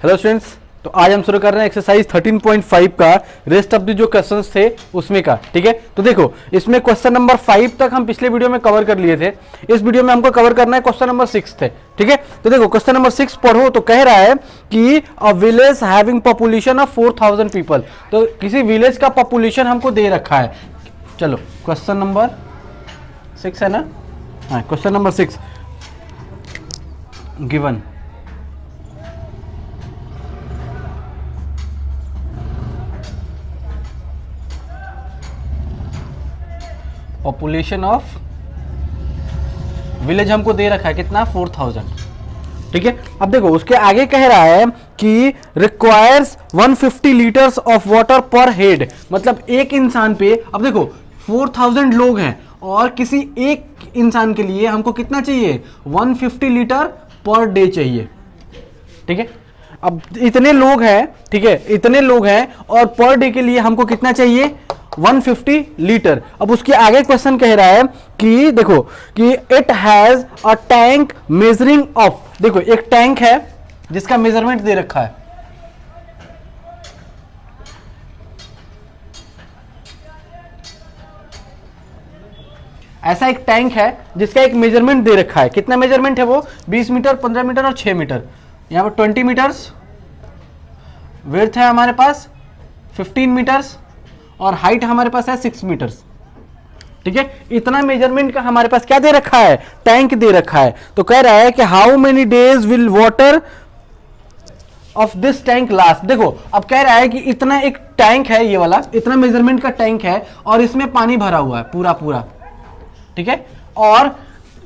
Hello students, तो आज हम शुरू कर रहे हैं एक्सरसाइज 13.5 का रेस्ट ऑफ द जो क्वेश्चंस थे उसमें का। ठीक है, तो देखो इसमें क्वेश्चन नंबर 5 तक हम पिछले वीडियो में कवर कर लिए थे। इस वीडियो में हमको कवर करना है क्वेश्चन नंबर 6 थे। ठीक है, तो देखो क्वेश्चन नंबर 6 पढ़ो तो कह रहा है कि a village having population of 4000 people. तो किसी विलेज का पॉपुलेशन हमको दे रखा है। चलो क्वेश्चन नंबर 6 है ना, हाँ question number 6 given population of village हमको दे रखा है कितना 4000। ठीक है, अब देखो उसके आगे कह रहा है कि रिक्वायर्स 150 लीटर्स ऑफ वाटर पर हेड, मतलब एक इंसान पे, अब देखो 4000 लोग हैं और किसी एक इंसान के लिए हमको कितना चाहिए 150 लीटर पर डे चाहिए। ठीक है, अब इतने लोग हैं, ठीक है इतने लोग हैं और पर डे के लिए हमको कितना चाहिए 150 लीटर। अब उसके आगे क्वेश्चन कह रहा है कि देखो कि it has a tank measuring of, देखो एक टैंक है जिसका मेजरमेंट दे रखा है। ऐसा एक टैंक है जिसका एक मेजरमेंट दे रखा है। कितना मेजरमेंट है वो 20 मीटर, 15 मीटर और 6 मीटर। यहां पर 20 मीटर्स विड्थ है हमारे पास, 15 मीटर्स और हाइट हमारे पास है 6 मीटर्स। ठीक है, इतना मेजरमेंट का हमारे पास क्या दे रखा है, टैंक दे रखा है। तो कह रहा है कि how many days will water of this tank last. देखो अब कह रहा है कि इतना एक टैंक है, ये वाला इतना मेजरमेंट का टैंक है और इसमें पानी भरा हुआ है पूरा पूरा। ठीक है, और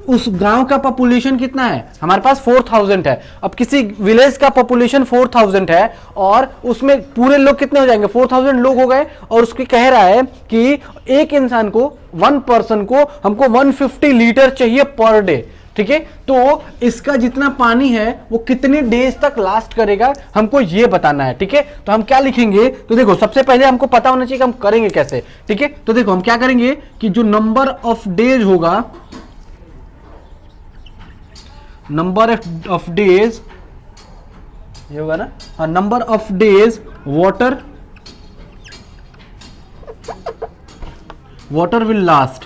उस गांव का पॉपुलेशन कितना है हमारे पास 4000 है। अब किसी विलेज का पॉपुलेशन 4000 है और उसमें पूरे लोग कितने हो जाएंगे 4000 लोग हो गए, और उसके कह रहा है कि एक इंसान को, वन पर्सन को हमको 150 लीटर चाहिए पर डे। ठीक है, तो इसका जितना पानी है वो कितने डेज तक लास्ट करेगा हमको ये बताना है। ठीक है, तो हम क्या लिखेंगे, तो देखो सबसे पहले हमको पता होना चाहिए कि हम करेंगे कैसे। ठीक है, तो देखो हम क्या करेंगे कि जो नंबर ऑफ डेज होगा, नंबर ऑफ डेज ये होगा ना, हाँ number of days water will last,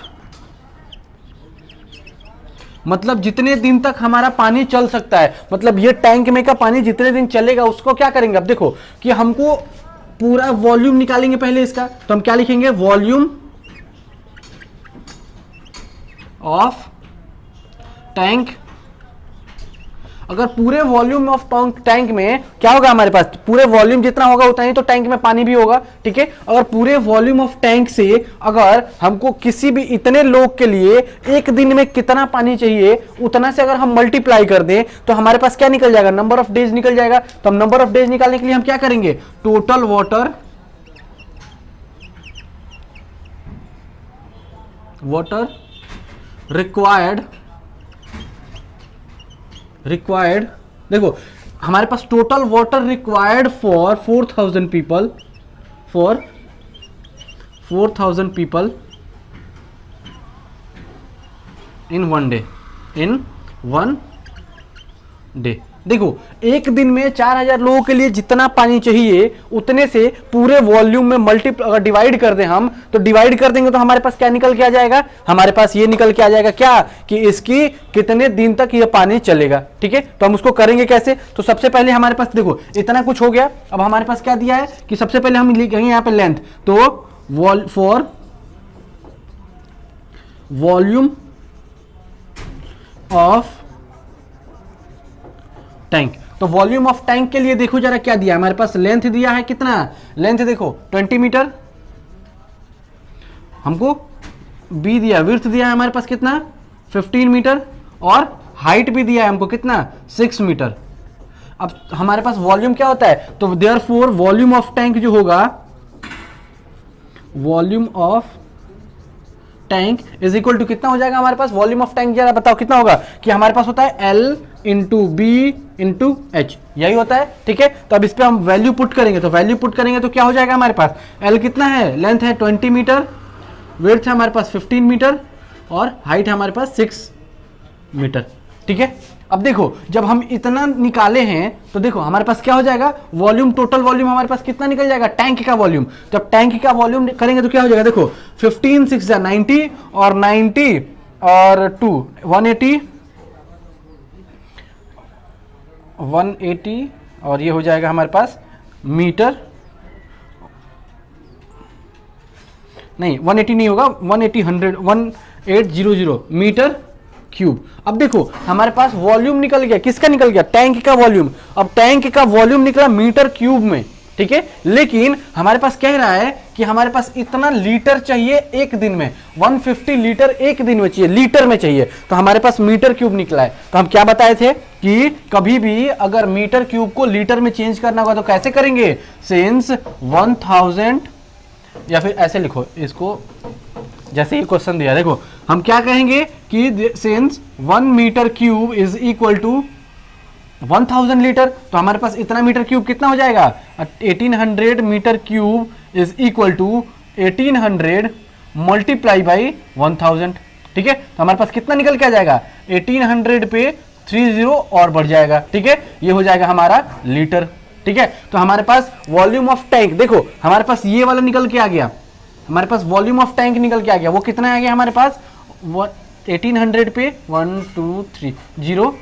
मतलब जितने दिन तक हमारा पानी चल सकता है, मतलब ये टैंक में का पानी जितने दिन चलेगा उसको क्या करेंगे। अब देखो कि हमको पूरा वॉल्यूम निकालेंगे पहले इसका, तो हम क्या लिखेंगे वॉल्यूम ऑफ टैंक। अगर पूरे वॉल्यूम ऑफ टैंक में क्या होगा हमारे पास, पूरे वॉल्यूम जितना होगा उतना ही तो टैंक में पानी भी होगा। ठीक है, अगर पूरे वॉल्यूम ऑफ टैंक से अगर हमको किसी भी इतने लोग के लिए एक दिन में कितना पानी चाहिए उतना से अगर हम मल्टीप्लाई कर दें तो हमारे पास क्या निकल जाएगा, नंबर ऑफ डेज निकल जाएगा। तो हम नंबर ऑफ डेज निकालने के लिए हम क्या करेंगे, टोटल वाटर रिक्वायर्ड, देखो हमारे पास total water required for 4000 people in one day. देखो एक दिन में 4000 लोगों के लिए जितना पानी चाहिए उतने से पूरे वॉल्यूम में अगर डिवाइड कर दें हम, तो डिवाइड कर देंगे तो हमारे पास क्या निकल के आ जाएगा, हमारे पास ये निकल के आ जाएगा क्या कि इसकी कितने दिन तक ये पानी चलेगा। ठीक है, तो हम उसको करेंगे कैसे, तो सबसे पहले हमारे पास देखो इतना कुछ हो गया। अब हमारे पास क्या दिया है कि सबसे पहले हम लिखेंगे यहाँ पे लेंथ, तो फॉर वॉल्यूम ऑफ टैंक। तो वॉल्यूम ऑफ टैंक के लिए देखो जरा क्या दिया हमारे पास, लेंथ दिया है कितना, लेंथ देखो 20 मीटर, हमको बी दिया, विड्थ दिया है हमारे पास कितना 15 मीटर और हाइट भी दिया है हमको कितना 6 मीटर। अब हमारे पास वॉल्यूम क्या होता है, तो देयरफॉर वॉल्यूम ऑफ टैंक जो होगा, volume of tank is equal to कितना हो जाएगा हमारे पास, वॉल्यूम ऑफ टैंक जरा बताओ कितना होगा, कि हमारे पास होता है L into B into H, यही होता है। ठीक है, तो अब इस पे हम वैल्यू पुट करेंगे, तो वैल्यू पुट करेंगे तो क्या हो जाएगा हमारे पास, L कितना है, लेंथ है 20 मीटर, विड्थ है हमारे पास 15 मीटर और हाइट है हमारे पास 6 मीटर। ठीक है, अब देखो जब हम इतना निकाले हैं तो देखो हमारे पास क्या हो जाएगा, वॉल्यूम, टोटल वॉल्यूम हमारे पास कितना निकल जाएगा, टैंक का वॉल्यूम। जब टैंक का वॉल्यूम करेंगे तो क्या हो जाएगा, देखो 15 6 90 और 90 और 2 180 और ये हो जाएगा हमारे पास मीटर, नहीं 180 नहीं होगा, 1800 मीटर क्यूब। अब देखो हमारे पास वॉल्यूम निकल गया, किसका निकल गया, टैंक का वॉल्यूम। अब टैंक का वॉल्यूम निकला मीटर क्यूब में, ठीक है, लेकिन हमारे पास कह रहा है कि हमारे पास इतना लीटर चाहिए एक दिन में, 150 लीटर एक दिन में चाहिए, लीटर में चाहिए, तो हमारे पास मीटर क्यूब निकला है। तो हम क्या बताए थे कि कभी भी अगर मीटर क्यूब को लीटर में चेंज करना होगा तो कैसे करेंगे, सिंस 1000, या फिर ऐसे लिखो इसको, जैसे ये क्वेश्चन दिया, देखो हम क्या कहेंगे कि since 1 metre cube is equal to 1000 litre, तो हमारे पास इतना मीटर क्यूब कितना हो जाएगा, 1800 metre cube is equal to 1800 multiply by 1000, ठीक है। तो हमारे पास कितना निकल के आ जाएगा, 1800 पे 30 और बढ़ जाएगा, ठीक है, ये हो जाएगा हमारा लीटर, ठीक है। तो हमारे पास वॉल्यूम ऑफ टैंक, देखो हमारे पास ये वाला निकल के आ गया, हमारे पास वॉल्यूम ऑफ टैंक निकल के आ गया, वो कितना आ गया हमारे पास 1800 पे 1230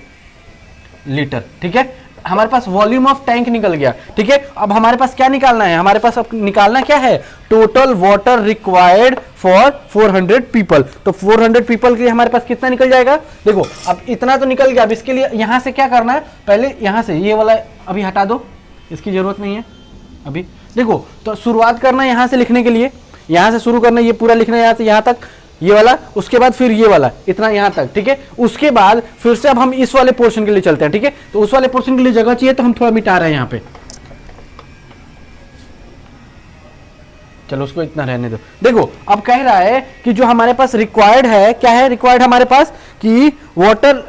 लीटर, ठीक है, हमारे पास वॉल्यूम ऑफ टैंक निकल गया, ठीक है। अब हमारे पास क्या निकालना है, हमारे पास अब निकालना क्या है, total water required for 400 people. तो 400 पीपल के लिए हमारे पास कितना निकल जाएगा, देखो अब इतना तो निकल गया, अब इसके लिए यहां से क्या करना है, पहले यहां से ये वाला अभी हटा दो, इसकी जरूरत नहीं है अभी। देखो तो शुरुआत करना है यहां से लिखने के लिए, यहां से शुरू करना, ये पूरा लिखना है यहां से यहां तक, ये वाला, उसके बाद फिर ये वाला, इतना यहां तक, ठीक है। उसके बाद फिर से अब हम इस वाले पोर्शन के लिए चलते हैं, ठीक है। तो उस वाले पोर्शन के लिए जगह चाहिए तो हम थोड़ा मिटा रहे हैं यहां पे, चलो उसको इतना रहने दो। देखो अब कह रहा है कि जो हमारे पास रिक्वायर्ड है, क्या है रिक्वायर्ड हमारे पास, कि वाटर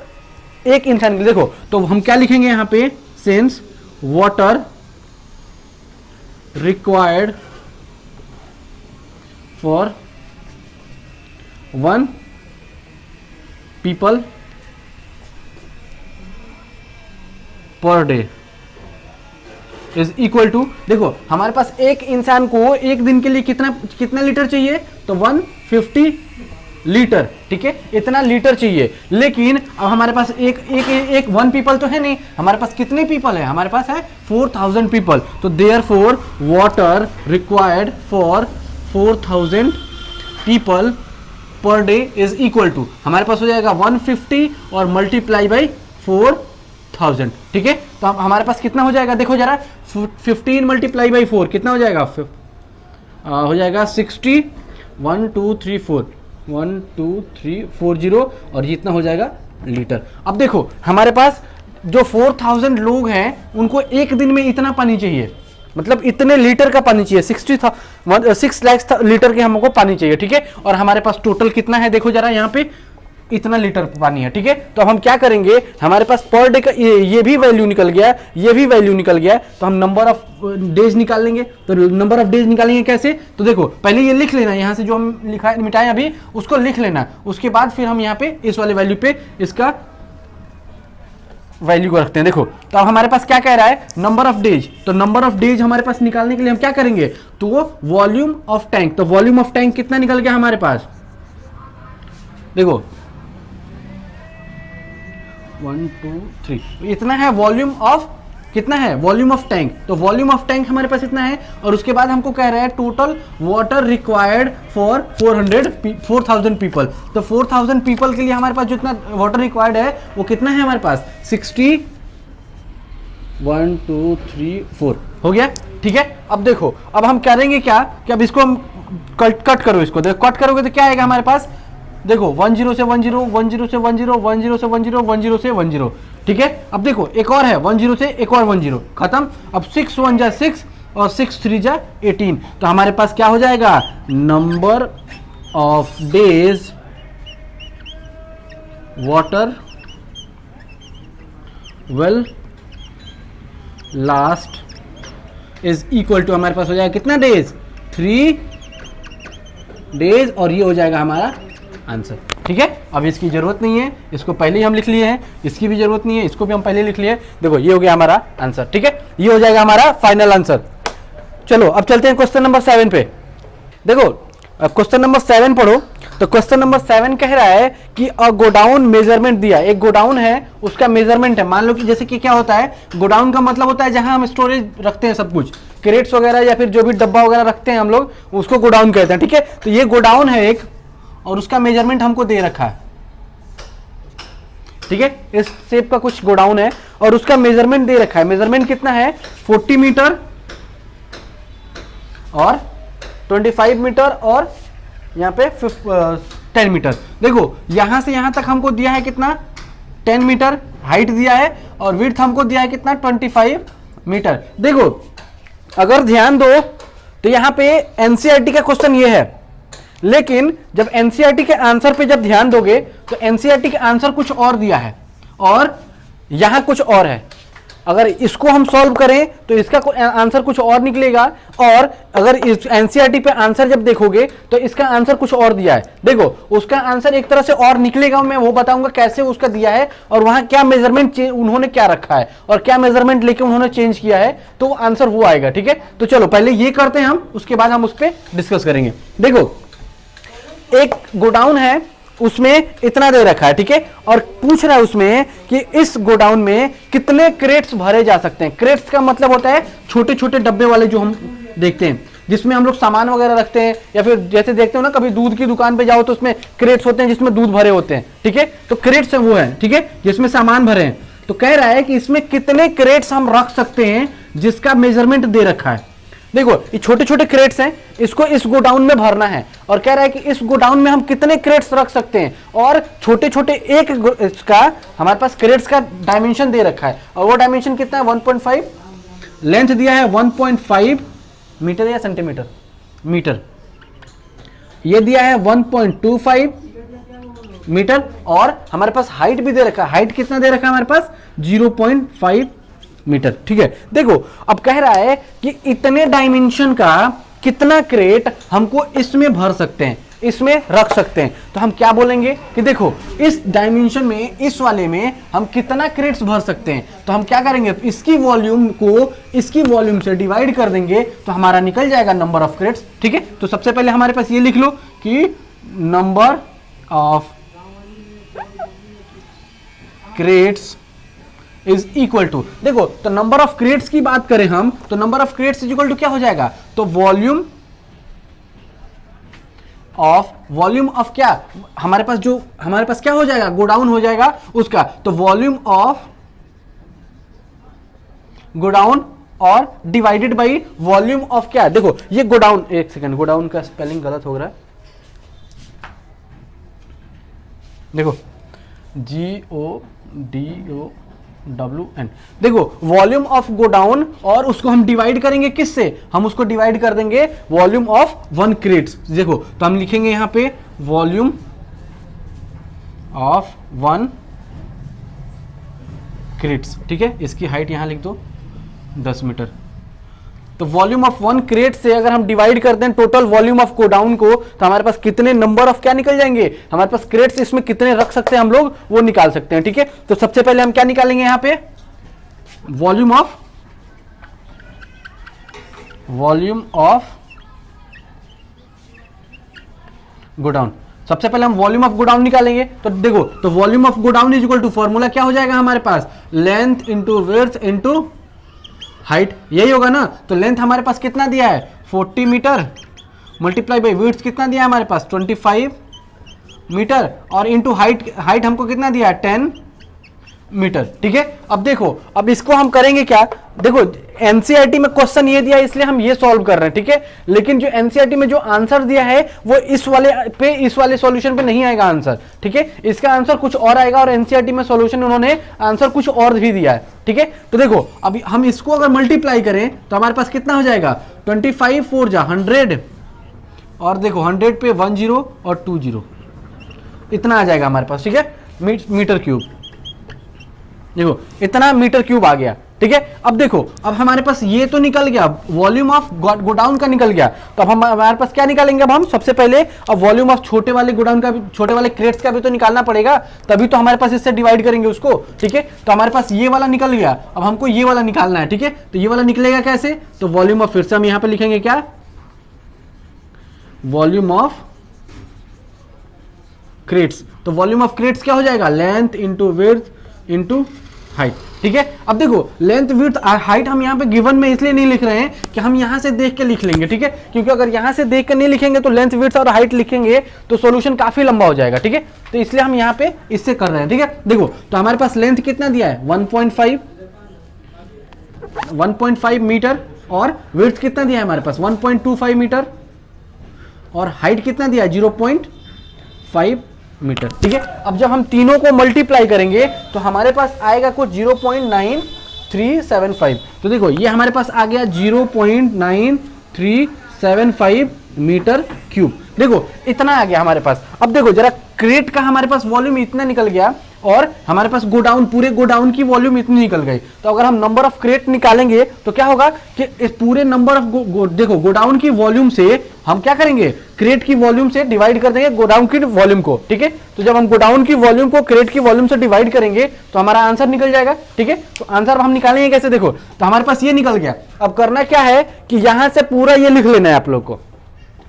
एक इंसान के लिए, देखो तो हम क्या लिखेंगे यहां पे, since water required for 1 people per day is equal to, देखो हमारे पास एक इंसान को एक दिन के लिए कितना लीटर चाहिए, तो 150 लीटर, ठीक है, इतना लीटर चाहिए। लेकिन अब हमारे पास एक 1 पीपल तो है नहीं, हमारे पास कितने पीपल है, हमारे पास है 4000 पीपल। तो therefore water required for 4000 people per day is equal to, हमारे पास हो जाएगा 150 और मल्टीप्लाई बाई 4000, ठीक है। तो हमारे पास कितना हो जाएगा, देखो जरा 15 मल्टीप्लाई बाई 4 कितना हो जाएगा, हो जाएगा 60, 1 2 3 4 1 2 3 40 और ये इतना हो जाएगा लीटर। अब देखो हमारे पास जो 4000 लोग हैं उनको एक दिन में इतना पानी चाहिए, मतलब इतने लीटर का पानी चाहिए, 6 लाख लीटर के हमको पानी चाहिए, ठीक है। और हमारे पास टोटल कितना है, देखो जरा यहाँ पे इतना लीटर पानी है, ठीक है। तो अब हम क्या करेंगे, हमारे पास पर डे का ये भी वैल्यू निकल गया, ये भी वैल्यू निकल गया, तो हम नंबर ऑफ डेज निकाल लेंगे। तो नंबर ऑफ डेज निकालेंगे कैसे, तो देखो पहले ये लिख लेना, यहाँ से जो हम लिखा मिटाएं अभी उसको लिख लेना, उसके बाद फिर हम यहाँ पे इस वाले वैल्यू पे इसका वैल्यू को रखते हैं। देखो तो अब हमारे पास क्या कह रहा है, नंबर ऑफ डेज, तो नंबर ऑफ डेज हमारे पास निकालने के लिए हम क्या करेंगे, तो वॉल्यूम ऑफ टैंक, तो वॉल्यूम ऑफ टैंक कितना निकल गया हमारे पास, देखो 1 2 3 इतना है वॉल्यूम ऑफ, कितना है वॉल्यूम ऑफ टैंक, तो वॉल्यूम ऑफ टैंक हमारे पास इतना है। और उसके बाद हमको कह रहा है total water required for 4000 people, तो 4000 पीपल के लिए हमारे पास जितना वाटर रिक्वायर्ड है वो कितना है हमारे पास, 60, 1 2 3 4 हो गया, ठीक है। अब देखो अब हम करेंगे क्या कि अब इसको हम कट करो, इसको देखो कट करोगे तो क्या आएगा हमारे पास, देखो 10 से 10 10 से 10 10 से 10 10 से 10, ठीक है। अब देखो एक और है 10 से एक और 10 खत्म। अब 6 1 जा 6 और 6 3 जा 18, तो हमारे पास क्या हो जाएगा, number of days water will last is equal to, हमारे पास हो जाएगा कितना डेज, 3 डेज, और ये हो जाएगा हमारा आंसर। ठीक है, अब इसकी जरूरत नहीं है, इसको पहले ही हम लिख लिए हैं, इसकी भी जरूरत नहीं है, इसको भी हम पहले लिख लिए। देखो ये हो गया हमारा आंसर। ठीक है, ये हो जाएगा हमारा फाइनल आंसर। चलो अब चलते हैं क्वेश्चन नंबर 7 पे। देखो क्वेश्चन नंबर 7 पढ़ो। तो क्वेश्चन नंबर 7 कह रहा है कि अ गोडाउन मेजरमेंट दिया, एक गोडाउन है उसका मेजरमेंट है। मान लो कि जैसे कि क्या होता है, गोडाउन का मतलब होता है जहां हम स्टोरेज रखते हैं सब कुछ, क्रेट्स वगैरह या फिर जो भी डब्बा वगैरह रखते हैं हम लोग, उसको गोडाउन कहते हैं। ठीक है, तो ये गोडाउन है एक, और उसका मेजरमेंट हमको दे रखा है। ठीक है, इस शेप का कुछ गोडाउन है और उसका मेजरमेंट दे रखा है। मेजरमेंट कितना है, 40 मीटर और 25 मीटर और यहाँ पे 10 मीटर। देखो यहां से यहां तक हमको दिया है कितना, 10 मीटर हाइट दिया है, और विड्थ हमको दिया है कितना, 25 मीटर। देखो अगर ध्यान दो तो यहाँ पे एनसीईआरटी का क्वेश्चन ये है, लेकिन जब एनसीईआरटी के आंसर पे जब ध्यान दोगे तो एनसीईआरटी के आंसर कुछ और दिया है और यहां कुछ और है। अगर इसको हम सॉल्व करें तो इसका आंसर कुछ और निकलेगा, और अगर इस एनसीईआरटी पे आंसर जब देखोगे तो इसका आंसर कुछ और दिया है। देखो उसका आंसर एक तरह से और निकलेगा, मैं वो बताऊंगा कैसे उसका दिया है और वहां क्या मेजरमेंट उन्होंने क्या रखा है और क्या मेजरमेंट लेके उन्होंने चेंज किया है, तो आंसर वो आएगा। ठीक है, तो चलो पहले ये करते हैं हम, उसके बाद हम उस पर डिस्कस करेंगे। देखो एक गोडाउन है, उसमें इतना दे रखा है। ठीक है, और पूछ रहा है उसमें कि इस गोडाउन में कितने क्रेट्स भरे जा सकते हैं। क्रेट्स का मतलब होता है छोटे छोटे डब्बे वाले जो हम देखते हैं, जिसमें हम लोग सामान वगैरह रखते हैं, या फिर जैसे देखते हो ना कभी दूध की दुकान पे जाओ तो उसमें क्रेट्स होते हैं जिसमें दूध भरे होते हैं। ठीक है, तो क्रेट्स वो है, ठीक है, जिसमें सामान भरे हैं। तो कह रहा है कि इसमें कितने क्रेट्स हम रख सकते हैं जिसका मेजरमेंट दे रखा है। देखो ये छोटे छोटे क्रेट्स हैं, इसको इस गोडाउन में भरना है, और कह रहा है कि इस गोडाउन में हम कितने क्रेट्स रख सकते हैं, और छोटे छोटे एक इसका हमारे पास क्रेट्स का डायमेंशन दे रखा है, और वो डायमेंशन कितना है, 1.5, लेंथ दिया है 1.5 मीटर या सेंटीमीटर, मीटर, ये दिया है 1.25 मीटर, और हमारे पास हाइट भी दे रखा है। हाइट कितना दे रखा है हमारे पास, 0.5 मीटर। ठीक है, देखो अब कह रहा है कि इतने डायमेंशन का कितना क्रेट हमको इसमें भर सकते हैं, इसमें रख सकते हैं। तो हम क्या बोलेंगे कि देखो इस डायमेंशन में, इस वाले में हम कितना क्रेट्स भर सकते हैं। तो हम क्या करेंगे, इसकी वॉल्यूम को इसकी वॉल्यूम से डिवाइड कर देंगे तो हमारा निकल जाएगा नंबर ऑफ क्रेट्स। ठीक है, तो सबसे पहले हमारे पास ये लिख लो कि number of crates is equal to, देखो तो नंबर ऑफ क्रेट्स की बात करें हम तो number of crates is equal to क्या हो जाएगा, तो वॉल्यूम ऑफ क्या हमारे पास, जो हमारे पास क्या हो जाएगा, गोडाउन हो जाएगा उसका, तो वॉल्यूम ऑफ गोडाउन और डिवाइडेड बाई वॉल्यूम ऑफ क्या। देखो ये गोडाउन, एक सेकंड, गोडाउन का स्पेलिंग गलत हो रहा है, देखो GODOWN। देखो वॉल्यूम ऑफ गोडाउन, और उसको हम डिवाइड करेंगे किससे, हम उसको डिवाइड कर देंगे वॉल्यूम ऑफ 1 क्रेट्स। देखो तो हम लिखेंगे यहां पे वॉल्यूम ऑफ 1 क्रेट्स। ठीक है, इसकी हाइट यहां लिख दो 10 मीटर। तो वॉल्यूम ऑफ 1 क्रेट से अगर हम डिवाइड कर दें टोटल वॉल्यूम ऑफ गोडाउन को, तो हमारे पास कितने नंबर ऑफ क्या निकल जाएंगे, हमारे पास क्रेट्स इसमें कितने रख सकते हैं हम लोग, वो निकाल सकते हैं। ठीक है, तो सबसे पहले हम क्या निकालेंगे यहां पे, वॉल्यूम ऑफ गोडाउन। सबसे पहले हम वॉल्यूम ऑफ गोडाउन निकालेंगे। तो देखो तो volume of godown is equal to, formula क्या हो जाएगा हमारे पास, length into width into height, यही होगा ना। तो लेंथ हमारे पास कितना दिया है, 40 मीटर, मल्टीप्लाई बाई विड्थ कितना दिया है हमारे पास, 25 मीटर, और इंटू हाइट हमको कितना दिया है, 10 मीटर। ठीक है, अब देखो अब इसको हम करेंगे क्या, देखो एनसीईआरटी में क्वेश्चन ये दिया है इसलिए हम ये सॉल्व कर रहे हैं। ठीक है, लेकिन जो एनसीईआरटी में जो आंसर दिया है वो इस वाले सॉल्यूशन पे नहीं आएगा आंसर। ठीक है, इसका आंसर कुछ और आएगा, और एनसीईआरटी में सॉल्यूशन उन्होंने आंसर कुछ और भी दिया है। ठीक है, तो देखो अभी हम इसको अगर मल्टीप्लाई करें तो हमारे पास कितना हो जाएगा, 25 4 जा 100, और देखो 100 पे 1 0 और 2 0, इतना आ जाएगा हमारे पास। ठीक है, मीटर क्यूब, देखो इतना मीटर क्यूब आ गया। ठीक है। अब देखो, अब हमारे पास ये तो निकल गया, वॉल्यूम ऑफ गोडाउन का निकल गया, तो अब हमारे पास क्या निकालेंगे, अब हम सबसे पहले अब वॉल्यूम ऑफ छोटे वाले गोडाउन का, छोटे वाले क्रेट्स का भी तो निकालना पड़ेगा, तभी तो हमारे पास इससे डिवाइड करेंगे उसको, ठीक है। तो हमारे पास ये वाला निकल गया, अब हमको ये वाला निकालना है, ठीक है। तो ये वाला निकलेगा कैसे, तो वॉल्यूम ऑफ, फिर से हम यहां पे लिखेंगे क्या, वॉल्यूम ऑफ क्रेट्स। तो वॉल्यूम ऑफ क्रेट्स क्या हो जाएगा, length into width into height, ठीक है। अब देखो लेंथ विड्थ हाइट हम यहाँ पे गिवन में इसलिए नहीं लिख रहे हैं कि हम यहाँ से देख के लिख लेंगे, ठीक है, क्योंकि अगर यहाँ से देख के नहीं लिखेंगे तो लेंथ विड्थ और हाइट लिखेंगे तो सॉल्यूशन काफी लंबा हो जाएगा, ठीक है। तो इसलिए हम यहाँ पे इससे कर रहे हैं, ठीक है। देखो तो हमारे पास लेंथ कितना दिया है 1.5 मीटर, और विड्थ कितना दिया है हमारे पास 1.25 मीटर, और हाइट कितना दिया है 0.5 मीटर, ठीक है। अब जब हम तीनों को मल्टीप्लाई करेंगे तो हमारे पास आएगा कुछ 0.9375। तो देखो ये हमारे पास आ गया 0.9375 मीटर क्यूब, देखो इतना आ गया हमारे पास। अब देखो जरा क्रेट का हमारे पास वॉल्यूम इतना निकल गया, और हमारे पास गोडाउन, पूरे गोडाउन की वॉल्यूम इतनी निकल गई। तो अगर हम नंबर ऑफ क्रेट निकालेंगे तो क्या होगा कि इस पूरे नंबर ऑफ देखो गोडाउन की वॉल्यूम से हम क्या करेंगे, क्रेट की वॉल्यूम से डिवाइड कर देंगे गोडाउन की वॉल्यूम को, ठीक है। तो जब हम गोडाउन की वॉल्यूम को क्रेट की वॉल्यूम से डिवाइड करेंगे तो हमारा आंसर निकल जाएगा, ठीक है। तो आंसर हम निकालेंगे कैसे, देखो तो हमारे पास ये निकल गया। अब करना क्या है कि यहां से पूरा ये लिख लेना है आप लोग को,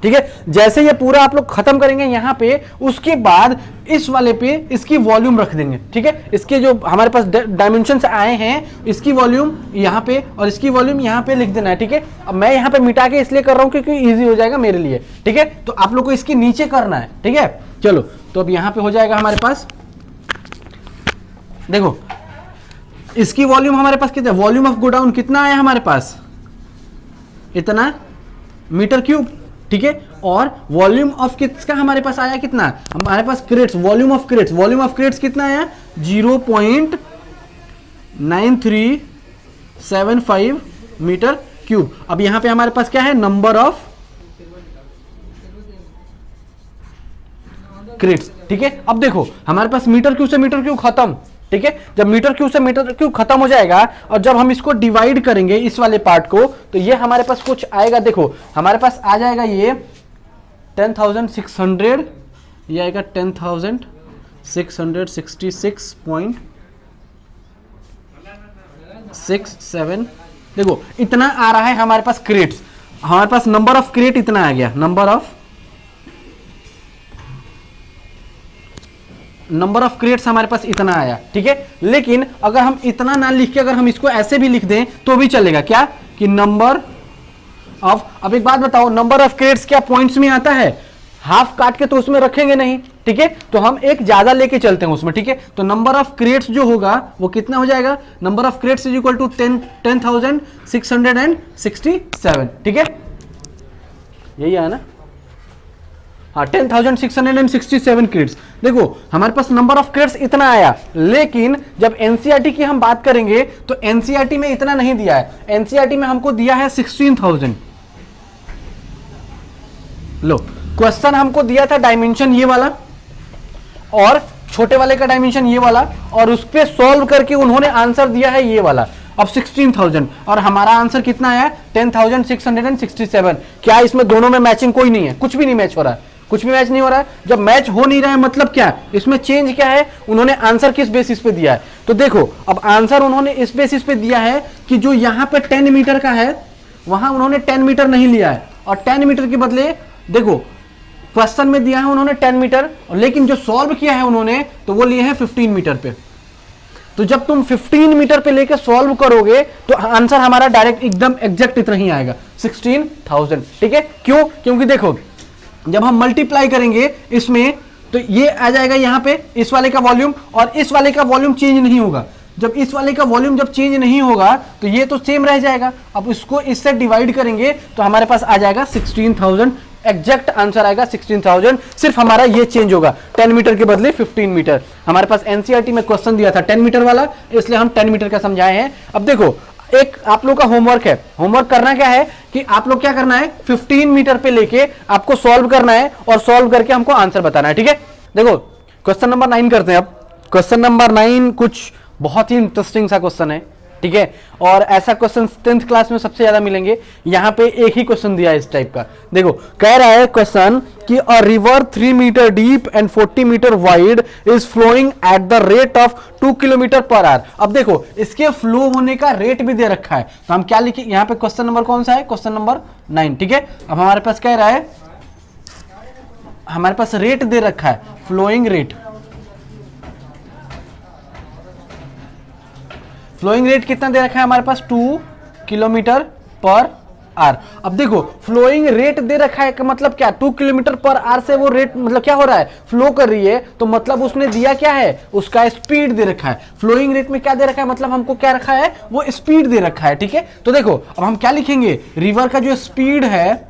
ठीक है। जैसे ये पूरा आप लोग खत्म करेंगे यहां पे, उसके बाद इस वाले पे इसकी वॉल्यूम रख देंगे, ठीक है। इसके जो हमारे पास डायमेंशंस आए हैं, इसकी वॉल्यूम यहां पे और इसकी वॉल्यूम यहां पे लिख देना है, ठीक है। अब मैं यहां पे मिटा के इसलिए कर रहा हूं क्योंकि इजी हो जाएगा मेरे लिए, ठीक है। तो आप लोग को इसके नीचे करना है, ठीक है। चलो तो अब यहां पे हो जाएगा हमारे पास, देखो इसकी वॉल्यूम हमारे पास कितना, वॉल्यूम ऑफ गोडाउन कितना आया हमारे पास, इतना मीटर क्यूब, ठीक है। और वॉल्यूम ऑफ किसका हमारे पास आया कितना, हमारे पास क्रेट्स, वॉल्यूम ऑफ क्रेट्स कितना आया 0.9375 मीटर क्यूब। अब यहां पे हमारे पास क्या है, नंबर ऑफ क्रेट्स, ठीक है। अब देखो हमारे पास मीटर क्यूब से मीटर क्यूब खत्म, ठीक है। जब मीटर क्यूब से मीटर क्यूब खत्म हो जाएगा और जब हम इसको डिवाइड करेंगे इस वाले पार्ट को, तो ये हमारे पास कुछ आएगा, देखो हमारे पास आ जाएगा ये 10,600, ये आएगा 10,666.67, देखो इतना आ रहा है हमारे पास क्रेट्स, हमारे पास नंबर ऑफ क्रेट इतना आ गया, नंबर ऑफ क्रेट्स हमारे पास इतना आया, ठीक है। लेकिन अगर हम इतना ना लिख के अगर हम इसको ऐसे भी लिख दें तो भी चलेगा, क्या कि नंबर ऑफ, अब एक बात बताओ, नंबर ऑफ क्रेट्स क्या पॉइंट्स में आता है, हाफ काट के तो उसमें रखेंगे नहीं, ठीक है। तो हम एक ज्यादा लेके चलते हैं उसमें, ठीक है। तो नंबर ऑफ क्रेट्स जो होगा वो कितना हो जाएगा, number of crates is equal to 10,667, ठीक है, यही है ना, हाँ 10,667 क्रेट्स। देखो हमारे पास नंबर ऑफ क्रेट्स इतना आया, लेकिन जब एनसीईआरटी की हम बात करेंगे तो एनसीईआरटी में इतना नहीं दिया है, एनसीईआरटी में हमको दिया है 16,000। लो क्वेश्चन हमको दिया था डायमेंशन ये वाला और छोटे वाले का डायमेंशन ये वाला, और उस पर सॉल्व करके उन्होंने आंसर दिया है ये वाला। अब 16,000 और हमारा आंसर कितना आया 10,667। क्या इसमें दोनों में मैचिंग कोई नहीं है, कुछ भी नहीं मैच हो रहा है, कुछ भी मैच नहीं हो रहा है। जब मैच हो नहीं रहा है मतलब क्या, इसमें चेंज क्या है, उन्होंने आंसर किस बेसिस पे दिया है। तो देखो अब आंसर उन्होंने इस बेसिस पे दिया है कि जो यहां पे 10 मीटर का है वहां उन्होंने 10 मीटर नहीं लिया है, और 10 मीटर के बदले देखो क्वेश्चन में दिया है उन्होंने 10 मीटर, लेकिन जो सॉल्व किया है उन्होंने तो वो लिए हैं 15 मीटर पे। तो जब तुम 15 मीटर पे लेके सॉल्व करोगे तो आंसर हमारा डायरेक्ट एकदम एग्जैक्ट इतना ही आएगा 16,000, ठीक है। क्यों, क्योंकि देखो जब हम मल्टीप्लाई करेंगे इसमें तो ये आ जाएगा यहाँ पे इस वाले का वॉल्यूम, और इस वाले का वॉल्यूम चेंज नहीं होगा। जब इस वाले का वॉल्यूम जब चेंज नहीं होगा तो ये तो सेम रह जाएगा। अब इसको इससे डिवाइड करेंगे तो हमारे पास आ जाएगा 16,000, एग्जैक्ट आंसर आएगा 16,000। सिर्फ हमारा ये चेंज होगा, 10 मीटर के बदले 15 मीटर। हमारे पास एनसीईआरटी में क्वेश्चन दिया था 10 मीटर वाला, इसलिए हम 10 मीटर का समझाए हैं। अब देखो एक आप लोग का होमवर्क है, होमवर्क करना क्या है कि आप लोग क्या करना है 15 मीटर पे लेके आपको सॉल्व करना है और सॉल्व करके हमको आंसर बताना है, ठीक है। देखो क्वेश्चन नंबर 9 करते हैं। अब क्वेश्चन नंबर 9 कुछ बहुत ही इंटरेस्टिंग सा क्वेश्चन है, ठीक है। और ऐसा क्वेश्चन 10th क्लास में सबसे ज्यादा मिलेंगे। यहाँ पे एक ही क्वेश्चन दिया है इस टाइप का। देखो कह रहा है क्वेश्चन कि a river 3 metre deep and 40 metre wide is flowing at the rate of 2 kilometre per hour. अब देखो इसके फ्लो होने का रेट भी दे रखा है, तो हम क्या लिखे यहाँ पे, क्वेश्चन नंबर कौन सा है, क्वेश्चन नंबर 9, ठीक है। अब हमारे पास कह रहा है, हमारे पास रेट दे रखा है, फ्लोइंग रेट। फ्लोइंग रेट कितना दे रखा है हमारे पास, 2 किलोमीटर पर आवर। अब देखो फ्लोइंग रेट दे रखा है, मतलब क्या, 2 किलोमीटर पर आवर से वो रेट मतलब क्या हो रहा है, फ्लो कर रही है, तो मतलब उसने दिया क्या है, उसका स्पीड दे रखा है। फ्लोइंग रेट में क्या दे रखा है, मतलब हमको क्या रखा है, वो स्पीड दे रखा है, ठीक है। तो देखो अब हम क्या लिखेंगे, रिवर का जो स्पीड है,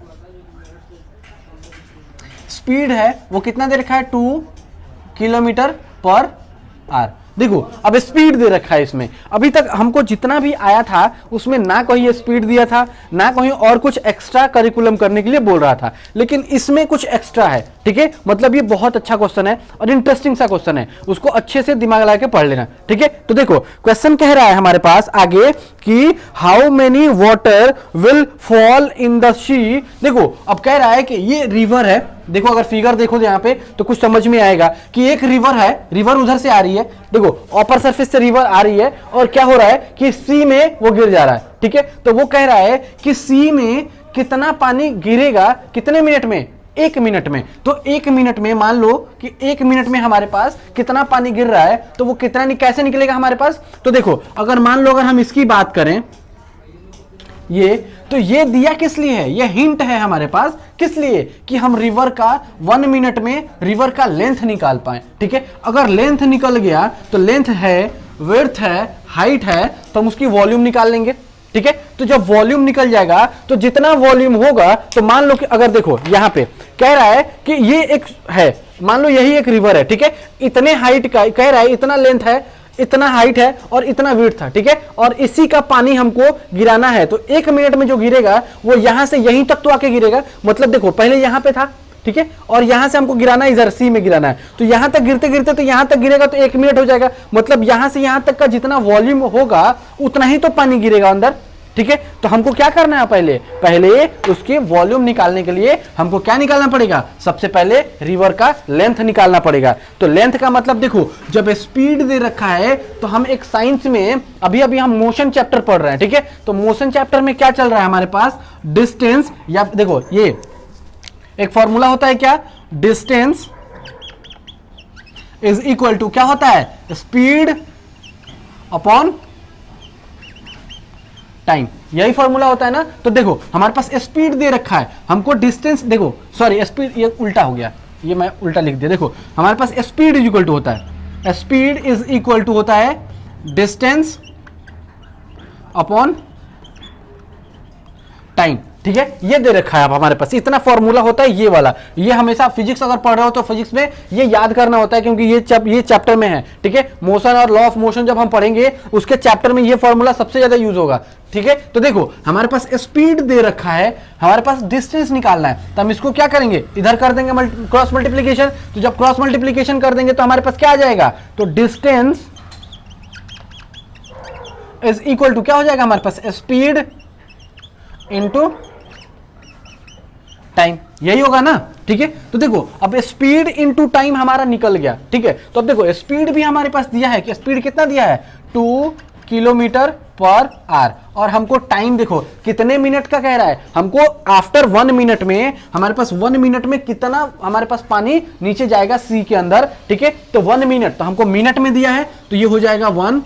स्पीड है वो कितना दे रखा है, 2 किलोमीटर पर आवर। देखो अब स्पीड दे रखा है इसमें। अभी तक हमको जितना भी आया था उसमें ना कहीं स्पीड दिया था, ना कहीं और कुछ एक्स्ट्रा करिकुलम करने के लिए बोल रहा था, लेकिन इसमें कुछ एक्स्ट्रा है, ठीक है। मतलब ये बहुत अच्छा क्वेश्चन है और इंटरेस्टिंग सा क्वेश्चन है, उसको अच्छे से दिमाग लगा के पढ़ लेना, ठीक है। तो देखो क्वेश्चन कह रहा है हमारे पास आगे कि how many water will fall in the sea. देखो अब कह रहा है कि ये रिवर है, देखो अगर फिगर देखो यहाँ पे तो कुछ समझ में आएगा कि एक रिवर है, रिवर उधर से आ रही है, देखो अपर सरफेस से रिवर आ रही है और क्या हो रहा है कि सी में वो गिर जा रहा है, ठीक है। तो वो कह रहा है कि सी में कितना पानी गिरेगा कितने मिनट में, 1 मिनट में। तो 1 मिनट में मान लो कि 1 मिनट में हमारे पास कितना पानी गिर रहा है, तो वो कितना कैसे निकलेगा हमारे पास। तो देखो अगर मान लो अगर हम इसकी बात करें ये, तो ये दिया किस लिए है, ये हिंट है हमारे पास, किस लिए कि हम रिवर का 1 मिनट में रिवर का लेंथ निकाल पाए, ठीक है। अगर लेंथ निकल गया तो लेंथ है, विड्थ है, हाइट है, तो हम उसकी वॉल्यूम निकाल लेंगे, ठीक है। तो जब वॉल्यूम निकल जाएगा तो जितना वॉल्यूम होगा, तो मान लो कि अगर देखो यहां पे कह रहा है कि ये एक है, मान लो यही एक रिवर है, ठीक है। इतने हाइट का कह रहा है, इतना लेंथ है, इतना हाइट है और इतना विड्थ था, ठीक है। और इसी का पानी हमको गिराना है, तो 1 मिनट में जो गिरेगा वो यहां से यहीं तक तो आके गिरेगा। मतलब देखो पहले यहां पे था, ठीक है, और यहां से हमको गिराना है, इधर सी में गिराना है, तो यहां तक गिरते गिरते तो यहां तक गिरेगा तो 1 मिनट हो जाएगा। मतलब यहां से यहां तक का जितना वॉल्यूम होगा उतना ही तो पानी गिरेगा अंदर, ठीक है। तो हमको क्या करना है, पहले उसके वॉल्यूम निकालने के लिए हमको क्या निकालना पड़ेगा, सबसे पहले रिवर का लेंथ निकालना पड़ेगा। तो लेंथ का मतलब देखो जब स्पीड दे रखा है तो हम एक साइंस में अभी हम मोशन चैप्टर पढ़ रहे हैं, ठीक है। तो मोशन चैप्टर में क्या चल रहा है हमारे पास, डिस्टेंस, या देखो ये एक फॉर्मूला होता है क्या, डिस्टेंस इज इक्वल टू क्या होता है, स्पीड अपॉन टाइम, यही फॉर्मूला होता है ना। तो देखो हमारे पास स्पीड दे रखा है, हमको डिस्टेंस, देखो सॉरी स्पीड, ये उल्टा हो गया, ये मैं उल्टा लिख दिया। देखो हमारे पास स्पीड इज इक्वल टू होता है, स्पीड इज इक्वल टू होता है डिस्टेंस अपॉन टाइम, ठीक है। ये दे रखा है अब हमारे पास, इतना फॉर्मूला होता है ये वाला। ये हमेशा फिजिक्स अगर पढ़ रहे हो तो फिजिक्स में ये याद करना होता है, क्योंकि ये चैप्टर में है, ठीक है। मोशन और लॉ ऑफ मोशन जब हम पढ़ेंगे उसके चैप्टर में ये फॉर्मूला सबसे ज्यादा यूज होगा, ठीक है। तो देखो हमारे पास स्पीड दे रखा है, हमारे पास डिस्टेंस निकालना है, तो हम इसको क्या करेंगे, इधर कर देंगे क्रॉस मल्टीप्लीकेशन। तो जब क्रॉस मल्टीप्लीकेशन कर देंगे तो हमारे पास क्या आ जाएगा, तो डिस्टेंस इज इक्वल टू क्या हो जाएगा हमारे पास, स्पीड इंटू टाइम, यही होगा ना, ठीक है। तो देखो अब स्पीड इंटू टाइम हमारा निकल गया, ठीक है। तो अब देखो स्पीड भी हमारे पास दिया है कि स्पीड कितना दिया है, 2 किलोमीटर पर आवर, और हमको टाइम देखो कितने मिनट का कह रहा है, हमको आफ्टर 1 मिनट में हमारे पास 1 मिनट में कितना हमारे पास पानी नीचे जाएगा सी के अंदर, ठीक है। तो 1 मिनट, तो हमको मिनट में दिया है, तो ये हो जाएगा 1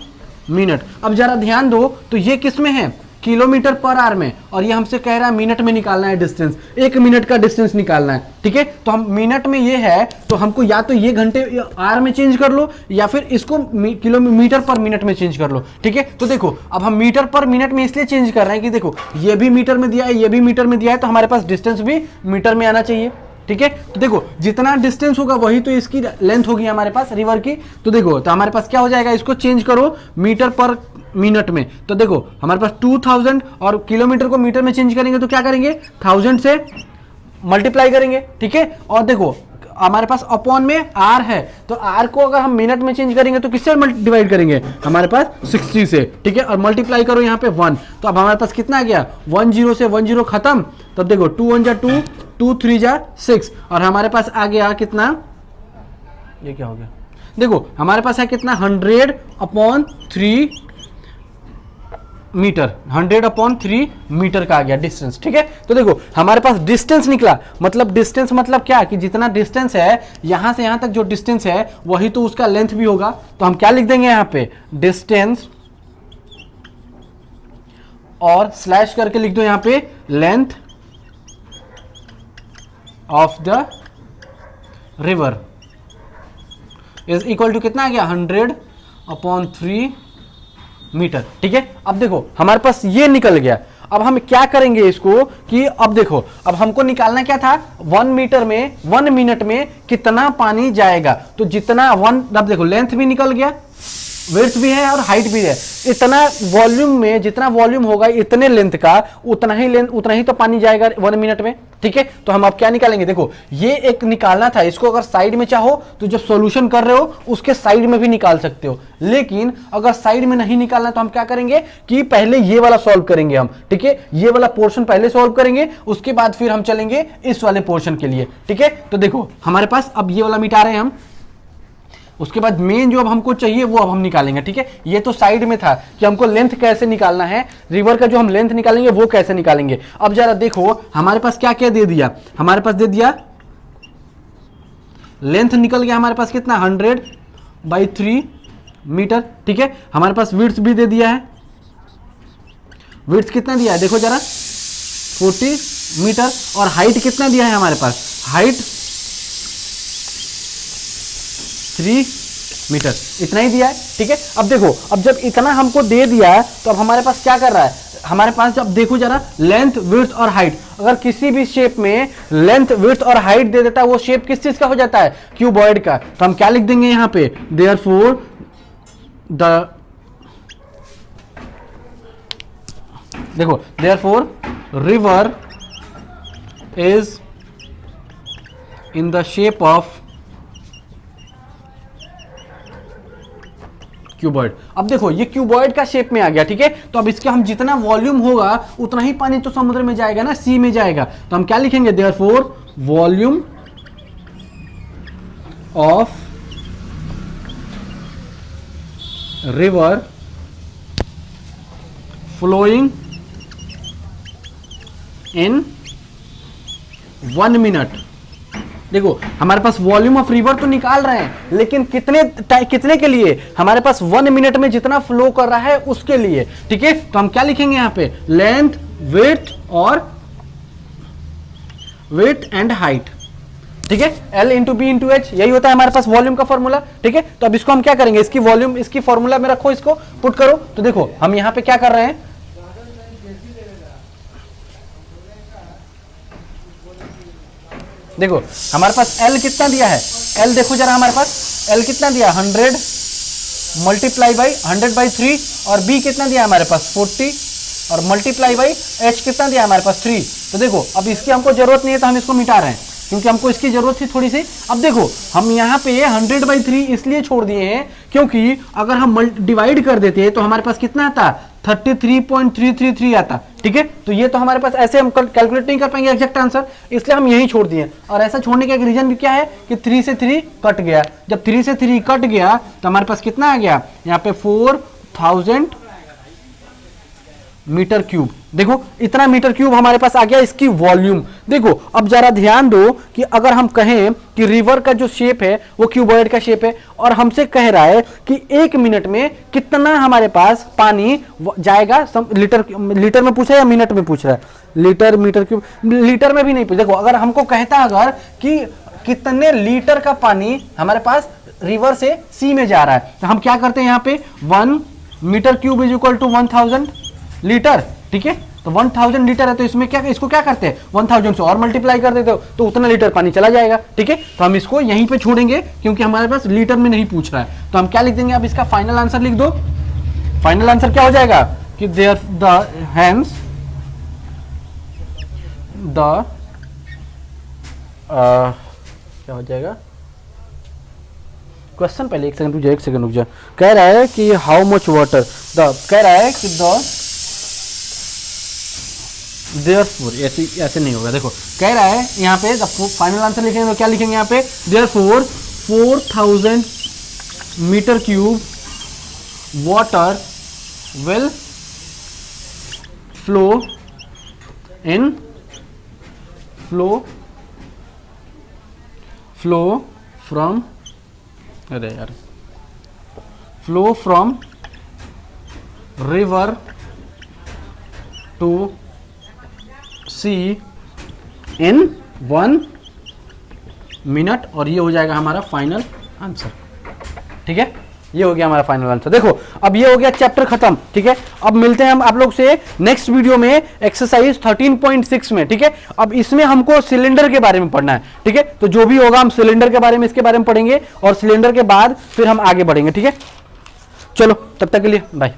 मिनट। अब जरा ध्यान दो, तो ये किस में है, किलोमीटर पर आवर में, और ये हमसे कह रहा है मिनट में निकालना है डिस्टेंस, 1 मिनट का डिस्टेंस निकालना है, ठीक है। तो हम मिनट में ये है, तो हमको या तो ये घंटे आवर में चेंज कर लो या फिर इसको किलोमीटर पर मिनट में चेंज कर लो, ठीक है। तो देखो अब हम मीटर पर मिनट में इसलिए चेंज कर रहे हैं कि देखो ये भी मीटर में दिया है, ये भी मीटर में दिया है, तो हमारे पास डिस्टेंस भी मीटर में आना चाहिए, ठीक है। तो देखो जितना डिस्टेंस होगा वही तो इसकी लेंथ होगी हमारे पास रिवर की। तो देखो तो हमारे पास क्या हो जाएगा, इसको चेंज करो मीटर पर मिनट में, तो देखो हमारे पास 2000, और किलोमीटर को मीटर में चेंज करेंगे तो क्या करेंगे, 1000 से मल्टीप्लाई करेंगे, ठीक है। और देखो हमारे पास अपॉन में आर है, तो आर को अगर हम मिनट में चेंज करेंगे तो किससे डिवाइड करेंगे, हमारे पास 60 से, ठीक है, और मल्टीप्लाई करो यहाँ पे 1, तो अब हमारे पास कितना आ गया, 10 से 10 खत्म, तब देखो 2 1 जा 2, 2 3 जा 6, और हमारे पास आ गया कितना, ये क्या हो गया, देखो हमारे पास है कितना 100/3 मीटर, 100/3 मीटर का आ गया डिस्टेंस, ठीक है। तो देखो हमारे पास डिस्टेंस निकला, मतलब डिस्टेंस मतलब क्या कि जितना डिस्टेंस है यहां से यहां तक जो डिस्टेंस है वही तो उसका लेंथ भी होगा, तो हम क्या लिख देंगे यहाँ पे, डिस्टेंस और स्लैश करके लिख दो यहाँ पे length of the river is equal to कितना आ गया, 100/3 मीटर, ठीक है। अब देखो हमारे पास ये निकल गया, अब हम क्या करेंगे इसको कि अब देखो अब हमको निकालना क्या था, 1 मीटर में 1 मिनट में कितना पानी जाएगा, तो जितना 1, अब देखो लेंथ भी निकल गया, विड्थ भी है और हाइट भी है, इतना वॉल्यूम में जितना वॉल्यूम होगा इतने लेंथ का उतना ही तो पानी जाएगा 1 मिनट में, ठीक है। तो हम अब क्या निकालेंगे, देखो ये एक निकालना था, इसको अगर साइड में चाहो तो जब सॉल्यूशन कर रहे हो उसके साइड में भी निकाल सकते हो, लेकिन अगर साइड में नहीं निकालना तो हम क्या करेंगे कि पहले ये वाला सॉल्व करेंगे हम, ठीक है, ये वाला पोर्शन पहले सॉल्व करेंगे, उसके बाद फिर हम चलेंगे इस वाले पोर्शन के लिए, ठीक है। तो देखो हमारे पास अब ये वाला मिटा रहे हैं हम, उसके बाद मेन जो अब हमको चाहिए वो अब हम निकालेंगे, ठीक है। ये तो साइड में था कि हमको लेंथ कैसे निकालना है, रिवर का जो हम लेंथ निकालेंगे वो कैसे निकालेंगे। अब जरा देखो हमारे पास क्या क्या दे दिया, हमारे पास दे दिया लेंथ निकल गया हमारे पास कितना, 100/3 मीटर, ठीक है। हमारे पास विड्थ भी दे दिया है, विड्थ कितना दिया है देखो जरा, 40 मीटर, और हाइट कितना दिया है हमारे पास, हाइट 3 मीटर, इतना ही दिया है, ठीक है। अब देखो अब जब इतना हमको दे दिया है तो अब हमारे पास क्या कर रहा है, हमारे पास जब देखो जरा लेंथ विड्थ और हाइट, अगर किसी भी शेप में लेंथ विड्थ और हाइट दे देता है वो शेप किस चीज का हो जाता है, क्यूबॉइड का, तो हम क्या लिख देंगे यहां पे, देयरफॉर द, देखो therefore river is in the shape of cuboid. अब देखो ये क्यूबॉइड का शेप में आ गया, ठीक है। तो अब इसके हम जितना वॉल्यूम होगा उतना ही पानी तो समुद्र में जाएगा ना, सी में जाएगा, तो हम क्या लिखेंगे, therefore volume of river flowing in 1 minute. देखो हमारे पास वॉल्यूम ऑफ रिवर तो निकाल रहे हैं, लेकिन कितने के लिए, हमारे पास 1 मिनट में जितना फ्लो कर रहा है उसके लिए, ठीक है। तो हम क्या लिखेंगे यहां पे, लेंथ विड्थ एंड हाइट, ठीक है, L into B into H, यही होता है हमारे पास वॉल्यूम का फॉर्मूला, ठीक है। तो अब इसको हम क्या करेंगे, इसकी वॉल्यूम इसकी फॉर्मूला में रखो, इसको पुट करो, तो देखो हम यहां पे क्या कर रहे हैं, देखो हमारे पास L कितना दिया है, L देखो जरा हमारे पास L कितना दिया, 100 मल्टीप्लाई बाई 100/3, और B कितना दिया हमारे पास 40, और मल्टीप्लाई बाई H कितना दिया हमारे पास 3। तो देखो अब इसकी हमको जरूरत नहीं है तो हम इसको मिटा रहे हैं, क्योंकि हमको इसकी जरूरत थी थोड़ी सी। अब देखो हम यहाँ पे 100/3 इसलिए छोड़ दिए हैं क्योंकि अगर हम डिवाइड कर देते तो हमारे पास कितना आता, 33.333 आता, ठीक है। तो ये तो हमारे पास ऐसे हम कैलकुलेट नहीं कर पाएंगे एग्जैक्ट आंसर, इसलिए हम यही छोड़ दिए। और ऐसा छोड़ने का एक रीजन भी क्या है कि 3 से 3 कट गया, जब 3 से 3 कट गया तो हमारे पास कितना आ गया, यहाँ पे 4000 मीटर क्यूब। देखो इतना मीटर क्यूब हमारे पास आ गया इसकी वॉल्यूम। देखो अब जरा ध्यान दो कि अगर हम कहें कि रिवर का जो शेप है वो क्यूबॉइड का शेप है, और हमसे कह रहा है कि 1 मिनट में कितना हमारे पास पानी जाएगा, लीटर में पूछा है या मिनट में पूछ रहा है, लीटर मीटर क्यूब, लीटर में भी नहीं पूछ। देखो अगर हमको कहता अगर कि कितने लीटर का पानी हमारे पास रिवर से सी में जा रहा है, तो हम क्या करते हैं यहाँ पे 1 metre cube is equal to 1000 litre, ठीक है। तो 1000 लीटर है तो इसमें क्या, इसको क्या करते हैं 1000 से और मल्टीप्लाई कर देते हो तो उतना लीटर पानी चला जाएगा, ठीक है। तो हम इसको यहीं पे छोड़ेंगे क्योंकि हमारे पास लीटर में नहीं पूछ रहा है। तो हम क्या लिख देंगे, अब इसका फाइनल आंसर लिख दो। फाइनल आंसर क्या हो जाएगा कि देयर द हैंस द क्या हो जाएगा, क्वेश्चन पहले एक सेकंड रुक जा। कह रहा है कि हाउ मच वाटर द, कह रहा है कि द देयरफॉर, ऐसे नहीं होगा, देखो कह रहा है यहाँ पे फाइनल आंसर लिखेंगे तो क्या लिखेंगे यहाँ पे, therefore 4000 metre cube water will flow from, अरे यार, flow from river to sea in 1 minute, और ये हो जाएगा हमारा फाइनल आंसर। ठीक है, ये हो गया हमारा फाइनल आंसर। देखो अब ये हो गया चैप्टर खत्म। ठीक है, अब मिलते हैं हम आप लोग से नेक्स्ट वीडियो में एक्सरसाइज 13.6 में। ठीक है, अब इसमें हमको सिलेंडर के बारे में पढ़ना है। ठीक है, तो जो भी होगा हम सिलेंडर के बारे में, इसके बारे में पढ़ेंगे, और सिलेंडर के बाद फिर हम आगे बढ़ेंगे। ठीक है, चलो तब तक के लिए बाय।